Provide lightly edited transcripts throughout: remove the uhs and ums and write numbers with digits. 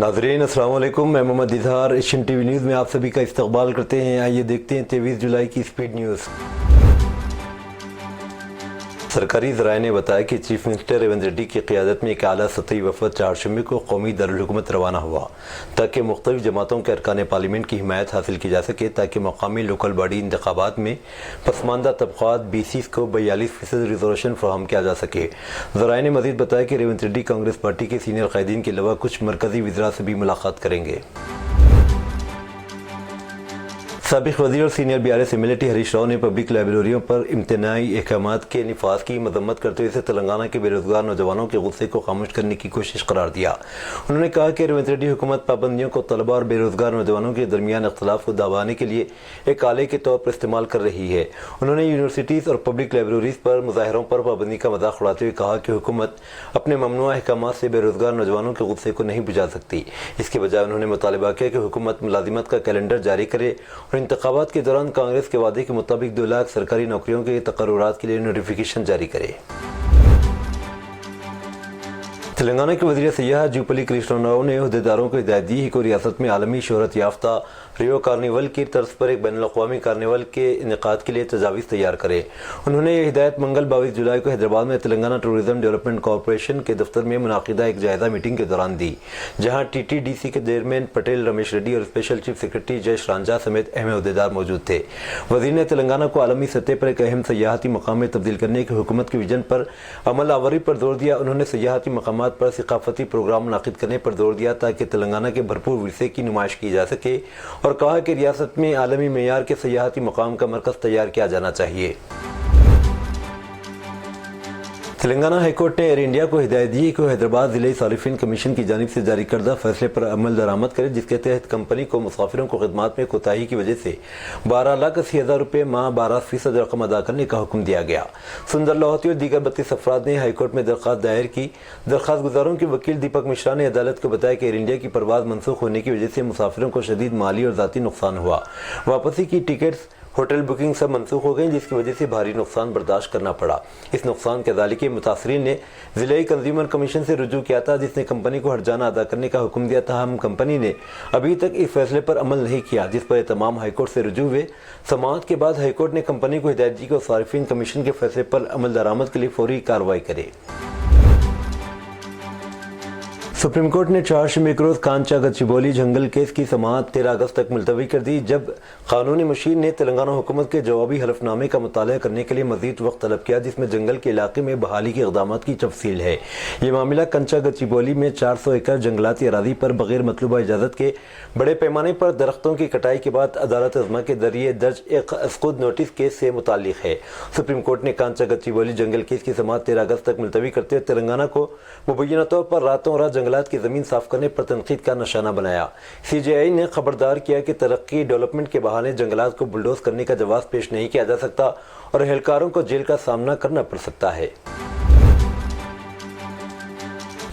नाज़रीन अस्सलाम वालेकुम, मैं Mohammad Izhar Asian TV news में आप सभी का इस्तकबाल करते हैं। आइए देखते हैं 23 जुलाई की स्पीड न्यूज़। सरकारी ज़राए ने बताया कि चीफ मिनिस्टर रेवंत रेड्डी की क़यादत में एक आला सतही वफ़द चारशंबे को कौमी दारुल हुकूमत रवाना हुआ ताकि मुख्तलिफ जमातों के अरकान पार्लियामेंट की हिमायत हासिल की जा सके, ताकि मकामी लोकल बॉडी इंतखाबात में पसमानदा तबक़ात BCs को 42% रिजर्वेशन फराहम किया जा सके। ज़राए ने मज़ीद बताया कि रेवंत रेड्डी कांग्रेस पार्टी के सीनियर क़ायदीन के अलावा कुछ मरकज़ी वज़रा से भी मुलाकात करेंगे। साबिक़ वज़ीर और senior BRS MLA Harish Rao ने पब्लिक लाइब्रेरियों पर इम्तनाई अहकामात के निफाज की मजम्मत करते हुए इसे तेलंगाना के बेरोज़गार नौजवानों के गुस्से को खामोश करने की कोशिश करार दिया। उन्होंने कहा कि रेवंत रेड्डी हुकूमत पाबंदियों को तलबा और बेरोज़गार नौजवानों के दरमियान अख्तलाफ को दबाने के लिए एक आले के तौर पर इस्तेमाल कर रही है। उन्होंने यूनिवर्सिटीज़ और पब्लिक लाइब्रेरीज़ पर मुजाहरों पर पाबंदी का मजाक उड़ाते हुए कहा कि हुकूमत अपने ममनुआ अहकामात से बेरोज़गार नौजवानों के गुस्से को नहीं बुझा सकती। इसके बजाय उन्होंने मुतालबा किया कि हुकूमत मुलाजिमत का कैलेंडर जारी करे और इंतखाबात के दौरान कांग्रेस के वादे के मुताबिक 2 लाख सरकारी नौकरियों के तकर्रुरात के लिए नोटिफिकेशन जारी करे। तेलंगाना के वज़ीर सियाहत जुब्बल्ली कृष्णराव ने अहदेदारों को हिदायत दी कि रियासत में आलमी शोहरत याफ्ता रियो कार्निवल की तर्ज पर एक बैनुल-अक़वामी कार्निवल के इनेकाद के लिए तजावीज़ तैयार करे। उन्होंने ये हिदायत मंगल 22 जुलाई को हैदराबाद में तेलंगाना टूरिज्म डेवलपमेंट कॉरपोरेशन के दफ्तर में मुनाकिदा एक जायज़ा मीटिंग के दौरान दी, जहाँ TTDC के चेयरमैन पटेल रमेश रेड्डी और special chief secretary Jayesh Ranjha समेत अहम अहदेदार मौजूद थे। वज़ीर ने तेलंगाना को आलमी सतह पर एक अहम सयाहती मकाम में तब्दील करने की हुकूमत के विजन पर अमल आवरी पर जोर दिया। उन्होंने सयाहती मकामात पर सकाफती प्रोग्राम मुनाकिद करने पर जोर दिया ताकि तेलंगाना के भरपूर विरसे की नुमाइश की जा सके और कहा कि रियासत में आलमी मेयार के सयाहती मकाम का मरकज़ तैयार किया जाना चाहिए। तेलंगाना हाईकोर्ट ने एयर इंडिया को हिदायत दी कि हैदराबाद ज़िले सारिफिन कमीशन की जानिब से जारी करदा फैसले पर अमल दरामद करे, जिसके तहत कंपनी को मुसाफिरों को खिदमात में कोताही की वजह से 12,80,000 रुपये माह 12% रकम अदा करने का हुक्म दिया गया। सुंदर लाहौती और दीगर 32 अफराद ने हाईकोर्ट में दरख्वास्त दायर की। दरख्वास्त गुजारों के वकील दीपक मिश्रा ने अदालत को बताया कि एयर इंडिया की परवाज़ मनसूख होने की वजह से मुसाफिरों को शदीद माली और ज़ाती नुकसान हुआ। वापसी की टिकट्स, होटल बुकिंग सब मनसूख हो गई, जिसकी वजह से भारी नुकसान बर्दाश्त करना पड़ा। इस नुकसान के ज़ालिके मुतासरीन ने ज़िले कंज्यूमर कमीशन से रुजू किया था, जिसने कंपनी को हर्जाना अदा करने का हुक्म दिया था। हम कंपनी ने अभी तक इस फैसले पर अमल नहीं किया, जिस पर तमाम हाईकोर्ट से रुजू हुए। समाअत के बाद हाईकोर्ट ने कंपनी को हिदायत दी कि सारिफिन कमीशन के फैसले पर अमल दरामद के लिए फौरी कार्रवाई करे। सुप्रीम कोर्ट ने चारशंबे के रोज़ कांचा गच्चीबौली जंगल केस की समाअत 13 अगस्त तक मुलतवी कर दी, जब कानूनी मशीन ने तेलंगाना हुकूमत के जवाबी हलफनामे का मुताला करने के लिए मजीद वक्त तलब किया, जिसमें जंगल के इलाके में बहाली के इक़दामात की तफसील है। ये मामला कंचा गच्चीबौली में 400 एकड़ जंगलाती अराजी पर बगैर मतलूबा इजाज़त के बड़े पैमाने पर दरख्तों की कटाई के बाद अदालत अज़मा के जरिए दर्ज एक खुद नोटिस केस से मुताल्लिक़ है। सुप्रीम कोर्ट ने कांचा गच्चीबौली जंगल केस की समाअत 13 अगस्त तक मुलतवी करते हुए तेलंगाना को मुबैना तौर पर रातों रात जंगलात की ज़मीन साफ करने पर तनकीद का निशाना बनाया। CJI ने खबरदार किया कि तरक्की डेवलपमेंट के बहाने जंगलात को बुलडोज करने का जवाब पेश नहीं किया जा सकता और एहलकारों को जेल का सामना करना पड़ सकता है।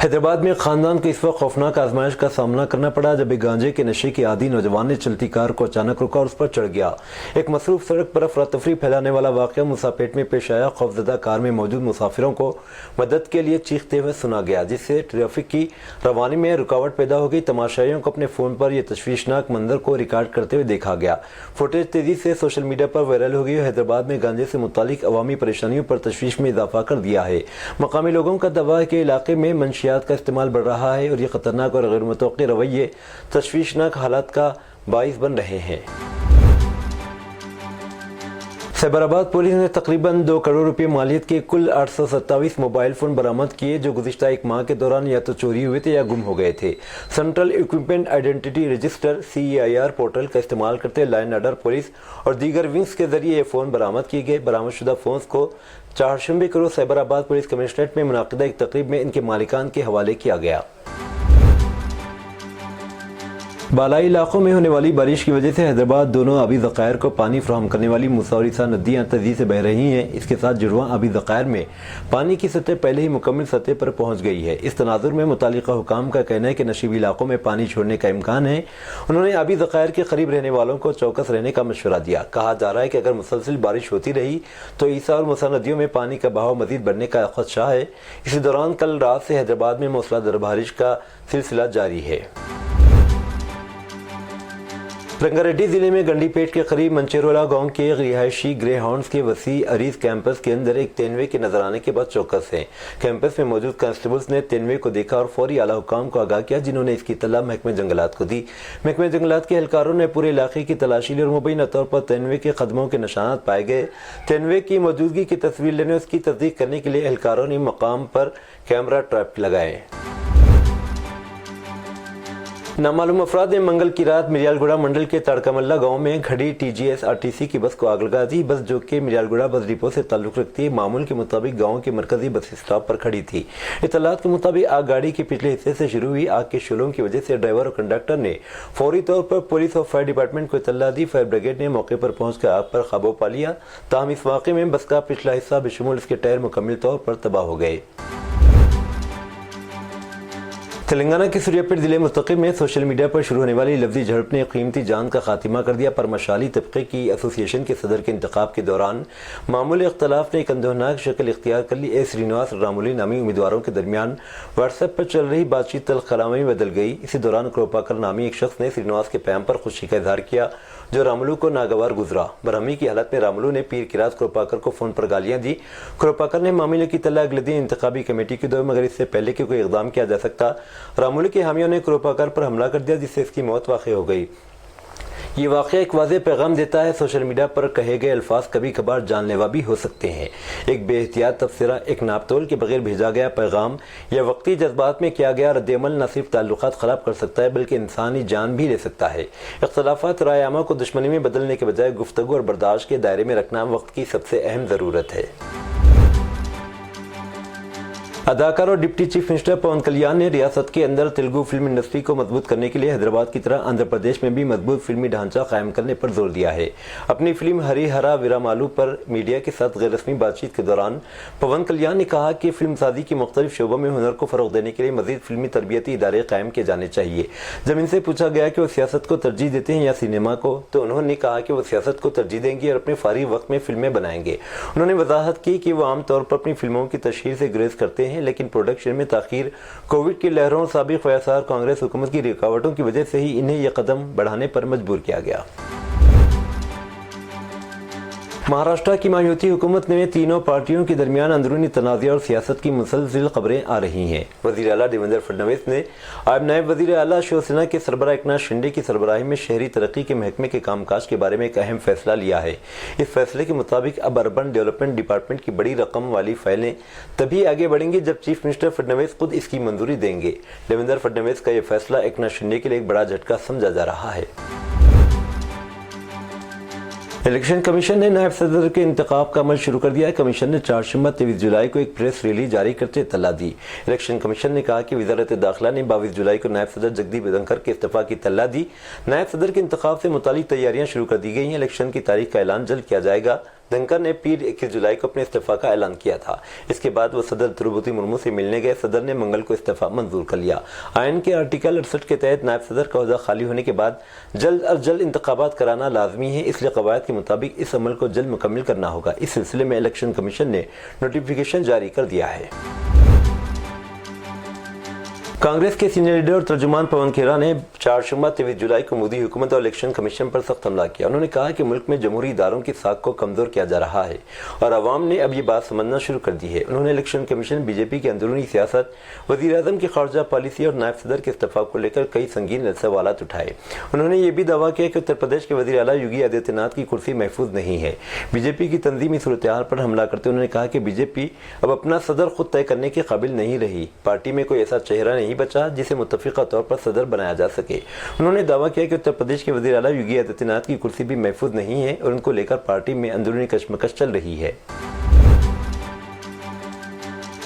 हैदराबाद में खानदान को इस वक्त खौफनाक आजमाइश का सामना करना पड़ा जब एक गांजे के नशे की आदी नौजवान ने चलती कार को अचानक रोका और उस पर चढ़ गया। एक मसरूफ सड़क पर अफरा तफरी फैलाने वाला वाक़या मुसापेट में पेश आया। खौफजदा कार में मौजूद मुसाफिरों को मदद के लिए चीखते हुए सुना गया, जिससे ट्रैफिक की रवानी में रुकावट पैदा हो गई। तमाशाइयों को अपने फ़ोन पर यह तशवीशनाक मंजर को रिकॉर्ड करते हुए देखा गया। फुटेज तेज़ी से सोशल मीडिया पर वायरल हो गई। हैदराबाद में गांजे से मुतालिक अवामी परेशानियों पर तशवीश में इजाफा कर दिया है। मकामी लोगों का दावा है कि इलाके में मंशियात का इस्तेमाल बढ़ रहा है और ये खतरनाक और गैर मुतवक्की रवैये तशवीशनाक हालात का बाइस बन रहे हैं। सैबराबाद पुलिस ने तकरीबन 2 करोड़ रुपए मालियत के कुल 827 मोबाइल फ़ोन बरामद किए, जो गुज़िश्ता एक माह के दौरान या तो चोरी हुए थे या गुम हो गए थे। Central equipment identity register CEIR portal का इस्तेमाल करते लाइन ऑर्डर पुलिस और दीगर विंग्स के जरिए ये फ़ोन बरामद किए गए। बरामदशुदा फ़ोन्स को चारशंबे को रोज़ सैबराबाद पुलिस कमिश्नरेट में मुनाकिदा एक तकरीब में इनके मालिकान के हवाले किया गया। बालाई इलाकों में होने वाली बारिश की वजह से हैदराबाद दोनों आबी ज़खायर को पानी फराहम करने वाली मुसावरिसा नदियाँ तेज़ी से बह रही हैं। इसके साथ जुड़वा आबी ज़खायर में पानी की सतह पहले ही मुकम्मल सतह पर पहुँच गई है। इस तनाजुर में मुतालिका हुकाम का कहना है कि नशीबी इलाकों में पानी छोड़ने का इम्कान है। उन्होंने आबी ज़खायर के करीब रहने वालों को चौकस रहने का मशवरा दिया। कहा जा रहा है कि अगर मुसलसल बारिश होती रही तो ईसा और मूसा नदियों में पानी का बहाव मज़ीद बढ़ने का खदशा है। इसी दौरान कल रात से हैदराबाद में मूसलाधार बारिश का सिलसिला जारी है। रंगारेड्डी जिले में गंडीपेट के करीब मंचेरोला गांव के रिहायशी ग्रे हाउंड्स के वसी अरीज कैंपस के अंदर एक तेनवे के नजर आने के बाद चौकस हैं। कैंपस में मौजूद कांस्टेबल्स ने तेनवे को देखा और फौरी आला हुकाम को आगाह किया, जिन्होंने इसकी इत्तला महकमे जंगलात को दी। महकमे जंगलात के एहलकारों ने पूरे इलाके की तलाशी ली और मुबैना तौर पर तेनवे के कदमों के निशानात पाए गए। तेनवे की मौजूदगी की तस्वीर लेने और उसकी तस्दीक करने के लिए एहलकारों ने मकाम पर कैमरा ट्रैप लगाए। नामालूम अफराद ने मंगल की रात मिरियालगुड़ा मंडल के तड़कामल्ला गांव में खड़ी TGS RTC की बस को आग लगा दी। बस जो कि मिरियालगुड़ा बस डिपो से ताल्लुक रखती है, मामूल के मुताबिक गांव के मरकजी बस स्टॉप पर खड़ी थी। इत्तलात के मुताबिक आग गाड़ी के पिछले हिस्से से शुरू हुई। आग के शोलों की वजह से ड्राइवर और कंडक्टर ने फौरी तौर पर पुलिस और फायर डिपार्टमेंट को इत्तला दी। फायर ब्रिगेड ने मौके पर पहुंचकर आग पर काबू पा लिया। ताहम इस वाक़े में बस का पिछला हिस्सा बशमूल इसके टायर मुकम्मल तौर पर तबाह हो गए। तेलंगाना के सूर्यापेट जिले मुस्तकिम में सोशल मीडिया पर शुरू होने वाली लफ्जी झड़प ने कीमती जान का खात्मा कर दिया। परमशाली तबके की एसोसिएशन के सदर के इंतखाब के दौरान मामूली इख्तलाफ ने एक अंदोहनाक शक्ल इख्तियार कर ली। श्रीनिवास रामुली नामी उम्मीदवारों के दरमियान व्हाट्सएप पर चल रही बातचीत तलखलामी में बदल गई। इसी दौरान क्रोपाकर नामी एक शख्स ने श्रीनिवास के पैम पर खुशी का इजहार किया, जो रामुलू को नागवार गुजरा। बरहमी की हालत में रामुलू ने पीर की रात क्रोपाकर को फोन पर गालियां दी। क्रोपाकर ने मामले की तला अगले दिन इंतखाबी कमेटी की दो, मगर इससे पहले कि कोई इकदाम किया जा सकता, रामुलू के हामियों ने क्रोपाकर पर हमला कर दिया, जिससे इसकी मौत वाक़ई हो गई। ये वाक़या एक वाज़ेह पैगाम देता है, सोशल मीडिया पर कहे गए अल्फाज कभी कभार जानलेवा भी हो सकते हैं। एक बेहतियात तबसरा, एक नापतोल के बगैर भेजा गया पैगाम या वक्ती जज्बात में किया गया रद्द-ए-अमल न सिर्फ ताल्लुकात ख़राब कर सकता है बल्कि इंसानी जान भी ले सकता है। इख्तलाफात राय आमा को दुश्मनी में बदलने के बजाय गुफ्तगू और बर्दाश्त के दायरे में रखना वक्त की सबसे अहम ज़रूरत है। अदाकार और डिप्टी चीफ मिनिस्टर पवन कल्याण ने रियासत के अंदर तेलुगु फिल्म इंडस्ट्री को मजबूत करने के लिए हैदराबाद की तरह आंध्र प्रदेश में भी मजबूत फिल्मी ढांचा कायम करने पर जोर दिया है। अपनी फिल्म हरिहरा वीरामालू पर मीडिया के साथ गैर रस्मी बातचीत के दौरान पवन कल्याण ने कहा कि फिल्म साजी के मुख्तलिफ शोबों में हुनर को फरोग देने के लिए मजीद फिल्मी तरबियती इदारे कायम किए जाने चाहिए। जब इनसे पूछा गया कि वो सियासत को तरजीह देते हैं या सिनेमा को, तो उन्होंने कहा कि वो सियासत को तरजीह देंगे और अपने फारिग वक्त में फिल्में बनाएंगे। उन्होंने वजाहत की कि वो आमतौर पर अपनी फिल्मों की तशहीर से गुरेज करते हैं, लेकिन प्रोडक्शन में ताखीर, कोविड की लहरों, साबिक फयासार कांग्रेस हुकूमत की रुकावटों की वजह से ही इन्हें यह कदम बढ़ाने पर मजबूर किया गया। महाराष्ट्र की मायूती हुकूमत में तीनों पार्टियों के दरमियान अंदरूनी तनाज़ा और सियासत की मुसलसिल खबरें आ रही हैं। वज़ीर आला देवेंद्र फडणवीस ने आज नायब वज़ीर आला शिवसेना के सरबराह एकनाथ शिंदे की सरबराही में शहरी तरक्की के महकमे के कामकाज के बारे में एक अहम फैसला लिया है। इस फैसले के मुताबिक अब अर्बन डेवलपमेंट डिपार्टमेंट की बड़ी रकम वाली फाइलें तभी आगे बढ़ेंगी जब चीफ मिनिस्टर फडणवीस खुद इसकी मंजूरी देंगे। देवेंद्र फडणवीस का यह फैसला एकनाथ शिंदे के लिए एक बड़ा झटका समझा जा रहा है। इलेक्शन कमीशन ने नायब सदर के इंतखाब का अमल शुरू कर दिया है। कमीशन ने चारशंबा 23 जुलाई को एक प्रेस रिलीज जारी करते इत्तला दी। इलेक्शन कमीशन ने कहा कि वज़ारत दाखिला ने 22 जुलाई को नायब सदर जगदीप धनखड़ के इस्तीफा की इत्तला दी। नायब सदर के इंतखाब से मुतालिक तैयारियां शुरू कर दी गई हैं। इलेक्शन की तारीख का ऐलान जल्द किया जाएगा। धनखड़ ने पीर 21 जुलाई को अपने इस्तीफा का ऐलान किया था। इसके बाद वो सदर द्रौपदी मुर्मू से मिलने गए। सदर ने मंगल को इस्तीफा मंजूर कर लिया। आईन के आर्टिकल 68 के तहत नायब सदर का ओहदा खाली होने के बाद जल्द अज जल्द इंतखाबात कराना लाजमी है, इसलिए कवायद के मुताबिक इस अमल को जल्द मुकम्मल करना होगा। इस सिलसिले में इलेक्शन कमीशन ने नोटिफिकेशन जारी कर दिया है। कांग्रेस के सीनियर लीडर और तर्जुमान पवन खेरा ने चारशंबा 23 जुलाई को मोदी हुकूमत और इलेक्शन कमीशन पर सख्त हमला किया। उन्होंने कहा कि मुल्क में जमहूरी इदारों की साख को कमजोर किया जा रहा है और अवाम ने अब ये बात समझना शुरू कर दी है। उन्होंने इलेक्शन कमीशन, बीजेपी की अंदरूनी सियासत, वज़ीर आज़म की खारजा पॉलिसी और नायब सदर के इस्तीफा को लेकर कई संगीन सवालात उठाए। उन्होंने ये भी दावा किया कि उत्तर प्रदेश के वज़ीर आला योगी आदित्यनाथ की कुर्सी महफूज नहीं है। बीजेपी की तंजीमी सूरत-ए-हाल पर हमला करते उन्होंने कहा कि बीजेपी अब अपना सदर खुद तय करने के काबिल नहीं रही। पार्टी में कोई ऐसा चेहरा नहीं बचा जिसे मुत्तफिका तौर पर सदर बनाया जा सके। उन्होंने दावा किया कि उत्तर प्रदेश के वज़ीर आला योगी आदित्यनाथ की कुर्सी भी महफूज नहीं है और उनको लेकर पार्टी में अंदरूनी कशमकश चल रही है।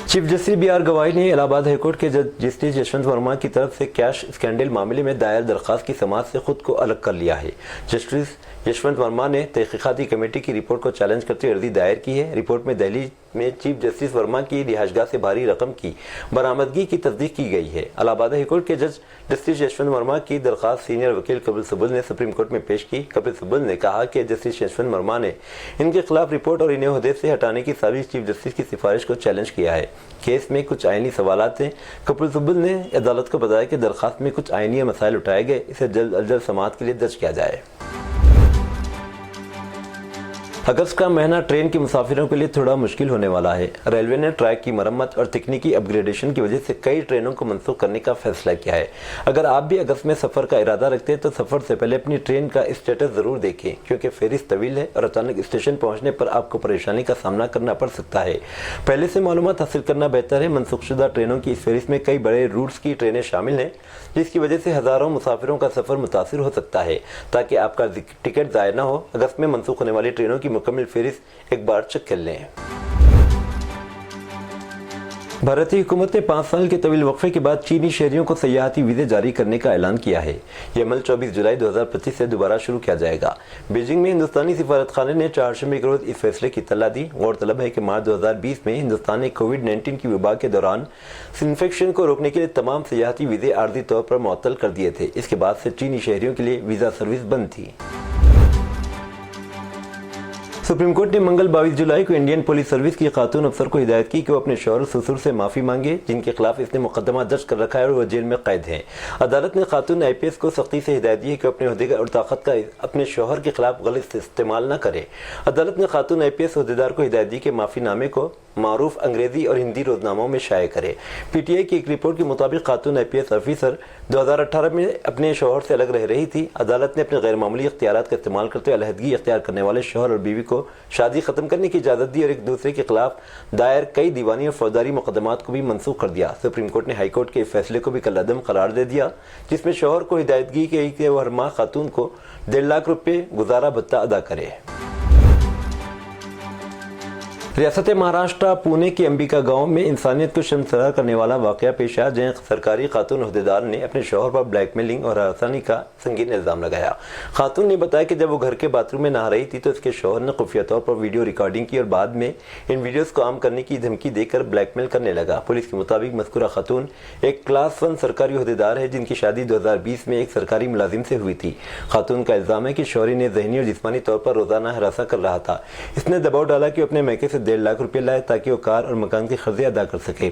चीफ जस्टिस बी आर गवाई ने इलाहाबाद हाईकोर्ट के जज जस्टिस यशवंत वर्मा की तरफ से कैश स्कैंडल मामले में दायर दरखास्त की समाअत से खुद को अलग कर लिया है। जस्टिस यशवंत वर्मा ने तहकीकाती कमेटी की रिपोर्ट को चैलेंज करते हुए अर्जी दायर की है। रिपोर्ट में दिल्ली में चीफ जस्टिस वर्मा की रिहाइशगाह से भारी रकम की बरामदगी की तस्दीक की गई है। इलाहाबाद हाईकोर्ट के जज जस्टिस यशवंत वर्मा की दरखास्त सीनियर वकील कपिल सिब्बल ने सुप्रीम कोर्ट में पेश की। कपिल सिब्बल ने कहा कि जस्टिस यशवंत वर्मा ने इनके खिलाफ रिपोर्ट और इन्हें ओहदे से हटाने की साबिक चीफ जस्टिस की सिफारिश को चैलेंज किया है। केस में कुछ आईनी सवालात हैं। कपिल सिब्बल ने अदालत को बताया कि दरखास्त में कुछ आईनी मसाइल उठाए गए, इसे जल्द अज जल्द समाअत के लिए दर्ज किया जाए। अगस्त का महीना ट्रेन के मुसाफिरों के लिए थोड़ा मुश्किल होने वाला है। रेलवे ने ट्रैक की मरम्मत और तकनीकी अपग्रेडेशन की वजह से कई ट्रेनों को मंसूख करने का फैसला किया है। अगर आप भी अगस्त में सफर का इरादा रखते हैं तो सफर से पहले अपनी ट्रेन का स्टेटस जरूर देखें, क्योंकि फेरिस्त तवील है और अचानक स्टेशन पहुंचने पर आपको परेशानी का सामना करना पड़ सकता है। पहले से मालूमात हासिल करना बेहतर है। मनसूखशुदा ट्रेनों की इस फेरिस्त में कई बड़े रूट्स की ट्रेनें शामिल हैं, जिसकी वजह से हजारों मुसाफिरों का सफर मुतासिर हो सकता है। ताकि आपका टिकट ज़ाया न हो, अगस्त में मंसूख होने वाली ट्रेनों की मुकम्मल फेरिस्त एक बार चेक कर लें। भारतीय हुकूमत ने 5 साल के तवील वक्फे के बाद चीनी शहरियों को सयाहती वीज़े जारी करने का ऐलान किया है। यह अमल 24 जुलाई 2025 से दोबारा शुरू किया जाएगा। बीजिंग में हिंदुस्तानी सिफारतखाने ने 4 के रोज इस फैसले की इत्तला दी। गौरतलब है कि मार्च 2020 में हिंदुस्तान ने कोविड-19 की वबा के दौरान इन्फेक्शन को रोकने के लिए तमाम सयाहती वीज़े आर्जी तौर पर मुअत्तल कर दिए थे। इसके बाद से चीनी शहरियों के लिए वीज़ा सर्विस बंद थी। सुप्रीम कोर्ट ने मंगल 22 जुलाई को इंडियन पुलिस सर्विस की खातून अफसर को हिदायत की कि वो अपने शौहर ससुर से माफ़ी मांगे, जिनके खिलाफ इसने मुकदमा दर्ज कर रखा है और वो जेल में कैद हैं। अदालत ने खातून IPS को सख्ती से हिदायत दी है कि अपने ओहदे और ताकत का अपने शौहर के खिलाफ गलत इस्तेमाल न करे। अदालत ने खातून IPS ओहदेदार को हिदायत दी कि माफ़ीनामे को मारूफ अंग्रेजी और हिंदी रोजनामों में शाये करे। PTI की एक रिपोर्ट के मुताबिक खातून IPS ऑफिसर 2018 में अपने शौहर से अलग रह रही थी। अदालत ने अपने गैर मामूली इख्तियारात का इस्तेमाल करते हुए अलहदगी इख्तियार करने वाले शौहर और बीवी को शादी खत्म करने की इजाज़त दी और एक दूसरे के खिलाफ दायर कई दीवानी और फौजदारी मुकदमात को भी मनसूख कर दिया। सुप्रीम कोर्ट ने हाई कोर्ट के फैसले को भी कलअदम करार दे दिया, जिसमें शौहर को हिदायतगी की कि वह हर माह खातून को 1.5 लाख रुपये गुजारा भत्ता अदा करे। रियासत महाराष्ट्र पुणे के अंबिका गांव में इंसानियत को शर्मसार करने वाला वाकया पेश आया, जहां सरकारी खातून ओहदेदार ने अपने शौहर पर ब्लैकमेलिंग और हरासानी का संगीन इल्जाम लगाया। खातून ने बताया कि जब वो घर के बाथरूम में नहा रही थी तो उसके शौहर ने खुफिया तौर पर वीडियो रिकॉर्डिंग की और बाद में इन वीडियोस को आम करने की धमकी देकर ब्लैकमेल करने लगा। पुलिस के मुताबिक मज़कूरा खातून एक क्लास 1 सरकारी ओहदेदार है, जिनकी शादी 2020 में एक सरकारी मुलाजिम से हुई थी। खातून का इल्जाम है कि शौहर ने ज़हनी और जिस्मानी तौर पर रोजाना हरासा कर रहा था। इसने दबाव डाला कि अपने मैके से 1.5 लाख रुपये लाए ताकि वो कार और मकान के खर्चे अदा कर सके।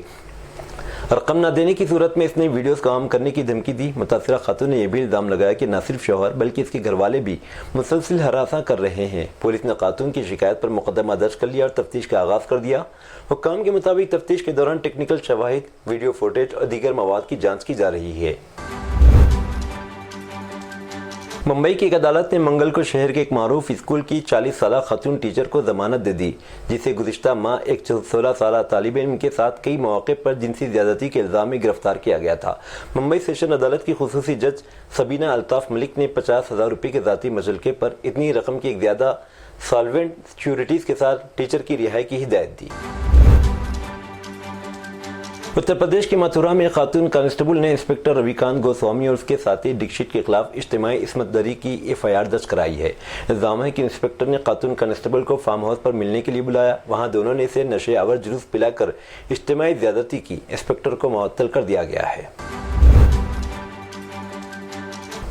रकम न देने की सूरत में इसने वीडियोस को आम करने की धमकी दी। मुतासिरा खातून ने यह भी इल्जाम लगाया कि न सिर्फ शौहर बल्कि इसके घर वाले भी मुसलसिल हरासा कर रहे हैं। पुलिस ने खातून की शिकायत पर मुकदमा दर्ज कर लिया और तफ्तीश का आगाज कर दिया। हुक्काम के मुताबिक तफ्तीश के दौरान टेक्निकल शवाहिद, वीडियो फुटेज और दीगर मवाद की जाँच की जा रही है। मुंबई की एक अदालत ने मंगल को शहर के एक मारूफ स्कूल की 40 साला खातून टीचर को जमानत दे दी, जिसे गुज़िश्ता माह एक 16 साला तालिब इल्म के साथ कई मौके पर जिनसी ज्यादती के इल्जाम में गिरफ्तार किया गया था। मुंबई सेशन अदालत की खुसूसी जज सबीना अल्ताफ मलिक ने 50,000 रुपये के ज़ाती मजलके पर इतनी रकम की एक ज़्यादा सॉल्वेंट सिक्योरिटीज़ के साथ टीचर की रिहाई की हिदायत दी। उत्तर प्रदेश के मथुरा में खातून कांस्टेबल ने इंस्पेक्टर रविकांत गोस्वामी और उसके साथी दीक्षित के खिलाफ इज्तिमाई इस्मत दरी की FIR दर्ज कराई है। इल्जाम है कि इंस्पेक्टर ने खातून कांस्टेबल को फार्म हाउस पर मिलने के लिए बुलाया। वहां दोनों ने इसे नशे आवर जुलूस पिलाकर इज्तिमाई ज्यादती की। इंस्पेक्टर को मुअत्तल कर दिया गया है।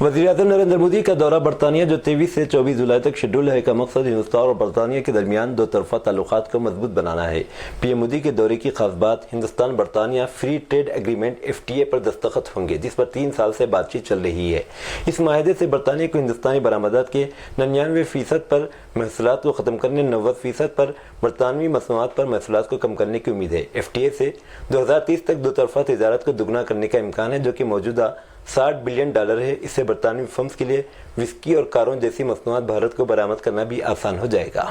वज़ीर-ए-आज़म नरेंद्र मोदी का दौरा बरतानिया, जो 23 से 24 जुलाई तक शेड्यूल है, का मकसद हिंदुस्तान और बरतानिया के दरमियान दो तरफा ताल्लुकात को मजबूत बनाना है। PM मोदी के दौरे की खास बात हिंदुस्तान बरतानिया फ्री ट्रेड एग्रीमेंट FTA पर दस्तखत होंगे, जिस पर 3 साल से बातचीत चल रही है। इस माहदे से बरतानिया को हिंदुस्तानी बरामदात के 99% पर महसूलात को ख़त्म करने, 90% पर बरतानवी मसनूआत पर महसूलात को कम करने की उम्मीद है। FTA से 2030 तक दो तरफा तिजारत को दुगना करने का इम्कान है, जो कि मौजूदा $60 बिलियन है। इससे बरतानवी फर्म्स के लिए विस्की और कारों जैसी मसनूआत भारत को बरामद करना भी आसान हो जाएगा।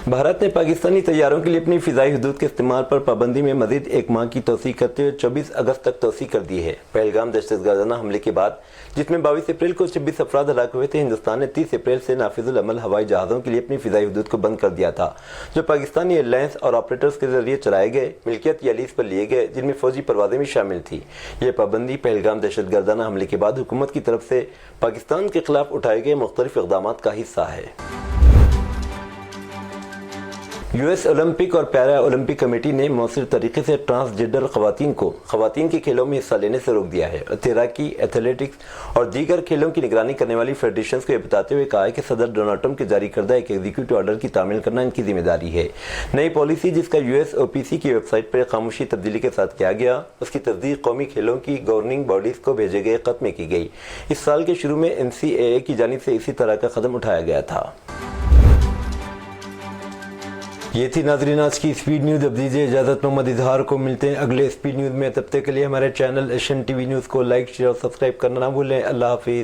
भारत ने पाकिस्तानी तैयारों के लिए अपनी फिजाई हदूद के इस्तेमाल पर पाबंदी में मजीद एक माह की तोसी करते हुए 24 अगस्त तक तोसी कर दी है। पहलगाम दहशतगर्दाना हमले के बाद, जिसमें 22 अप्रैल को 26 अफराद हलाक हुए थे, हिंदुस्तान ने 30 अप्रैल से नाफिजुल अमल हवाई जहाज़ों के लिए अपनी फिजाई हदूद को बंद कर दिया था, जो पाकिस्तानी एयरलाइंस और ऑपरेटर्स के जरिए चलाए गए, मिल्कियत या लीज पर लिए गए, जिनमें फौजी परवाजें भी शामिल थी। यह पाबंदी पहलगाम दहशतगर्दाना हमले के बाद हुकूमत की तरफ से पाकिस्तान के खिलाफ उठाए गए मुख्तलिफ इक़दाम का हिस्सा है। यूएस ओलंपिक और पैरा ओलंपिक कमेटी ने मौसर तरीके से ट्रांसजेंडर खवातीन के खेलों में हिस्सा लेने से रोक दिया है। तैराकी, एथलेटिक्स और दीगर खेलों की निगरानी करने वाली फेडरेशंस को यह बताते हुए कहा है कि सदर डोनाल्ड ट्रंप के जारी करदा एक एग्जीक्यूटिव ऑर्डर की तामील करना इनकी जिम्मेदारी है। नई पॉलिसी, जिसका यूएस ओपीसी की वेबसाइट पर खामोशी तब्दीली के साथ किया गया, उसकी तस्दीक कौमी खेलों की गवर्निंग बॉडीज को भेजे गए खत में की गई। इस साल के शुरू में NCAA की जानिब से इसी तरह का कदम उठाया गया था। ये थी नाज़रीन आज की स्पीड न्यूज़। अब दीजिए इजाज़त, मोहम्मद इजहार को मिलते हैं अगले स्पीड न्यूज़ में। तब तक के लिए हमारे चैनल एशियन टीवी न्यूज़ को लाइक, शेयर और सब्सक्राइब करना ना भूलें। अल्लाह हाफिज़।